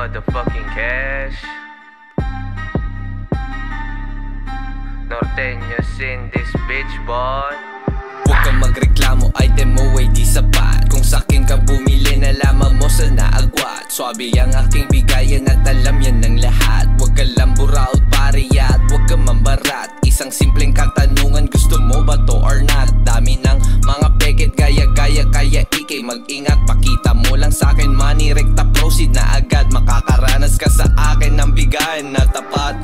motherfucking cash. Norteños in this bitch, boy. Huwag kang magreklamo, item mo ay di sapat. Kung sa'kin ka bumili, nalaman mo sa naagwat. Swabe ang aking bigayan at alam yan ng lahat. Huwag ka lang buraot pariyat, huwag ka mambarat. Isang simpleng katanungan, gusto mo ba to or not? Dami ng mga peket, gaya-gaya, kaya ikay mag-ingat. Pakita mo lang sa'kin money, rekta proceed na agad. Makakaranas ka sa akin ng bigayan na tapat,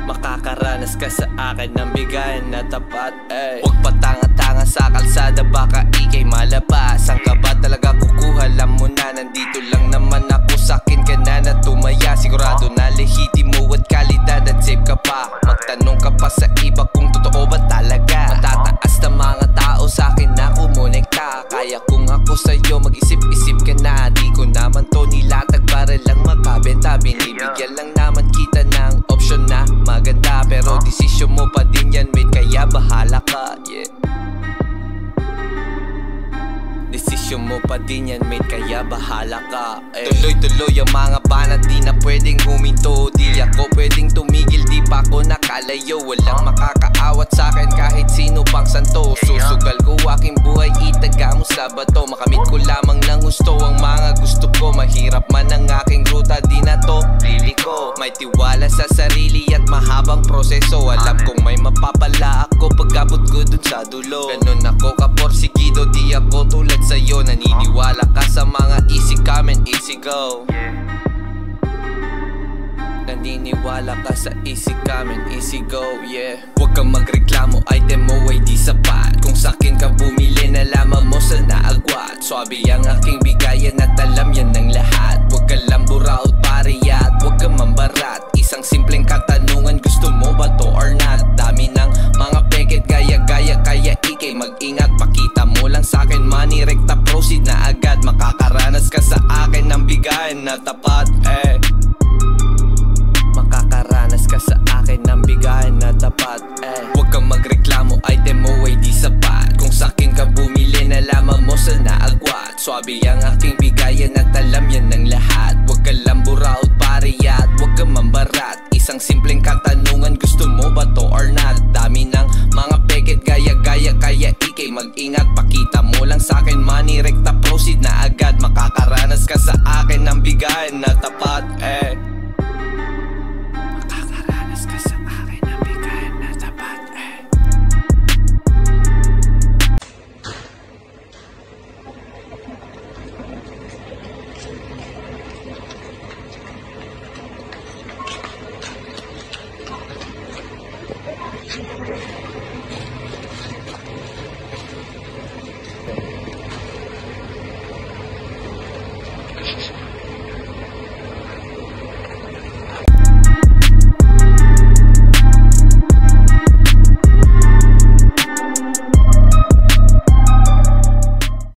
Makakaranas ka sa akin ng bigayan na tapat, Huwag patanga-tanga sa kalsada, baka ikay malabas. Saan ka ba talaga kukuha? Alam mo na, nandito lang naman ako. Sa'kin ka na tumaya, sigurado na lehitimo at kalidad at safe ka pa. Magtanong ka pa sa iba kung totoo ba talaga. Matataas na mga tao sa'kin na kumonekta. Kaya kung ako sa'yo mag-isip-isip ka na. Di ko naman to nilatag para lang makabenta. Binibigyan lang naman kita ng option na maganda, pero desisyon mo pa din yan, mate, kaya bahala ka, Desisyon mo pa din yan, mate, kaya bahala ka, Tuloy-tuloy ang mga banat, di na pwedeng huminto. Di ako pwedeng tumigil, di pa ako nakalayo. Walang makakaawat sa'kin kahit sino pang santo. Susugal ko aking buhay, itaga mo sa bato. Makamit ko lamang ng gusto ang mga gusto ko. Mahirap man ang aking ruta, di na to lili ko. May tiwala sa sarili at mahabang proseso. Alam kong may mapapala ako pag-abot ko dun sa dulo. Ganun ako kaporsigido, di ako tulad sa'yo. Naniniwala ka sa mga easy come and easy go. Naniniwala ka sa easy come and easy go, Huwag kang magreklamo, item mo ay di sapat. Kung sa'kin ka bumili, nalaman mo sa naagwat. Swabe ang aking bigayan at alam yan ng lahat. Huwag ka lang buraot pariyat, huwag kang mambarat. Isang simpleng katanungan, gusto mo ba to or not? Dami ng mga peket, gaya-gaya, kaya ikay mag-ingat. Pakita mo lang sa'kin money, rekta proceed na agad. Makakaranas ka sa akin ng bigayan na tapat, Makakaranas ka sa akin ng bigayan na tapat, Huwag kang magreklamo, item mo ay di sapat. Kung sa'kin ka bumili, nalaman mo sa naagwat. Swabe ang aking bigayan at alam yan ng lahat. Huwag ka lang buraot pariyat, huwag kang mambarat. Isang simpleng katanungan, gusto mo ba to or not? Dami ng mga peket, gaya-gaya, kaya ikay mag-ingat. Pakita mo lang sa'kin money, rekta proceed na agad. Makakaranas ka sa akin ng bigayan na tapat, Makakaranas ka sa akin ng bigayan na tapat, Thank you.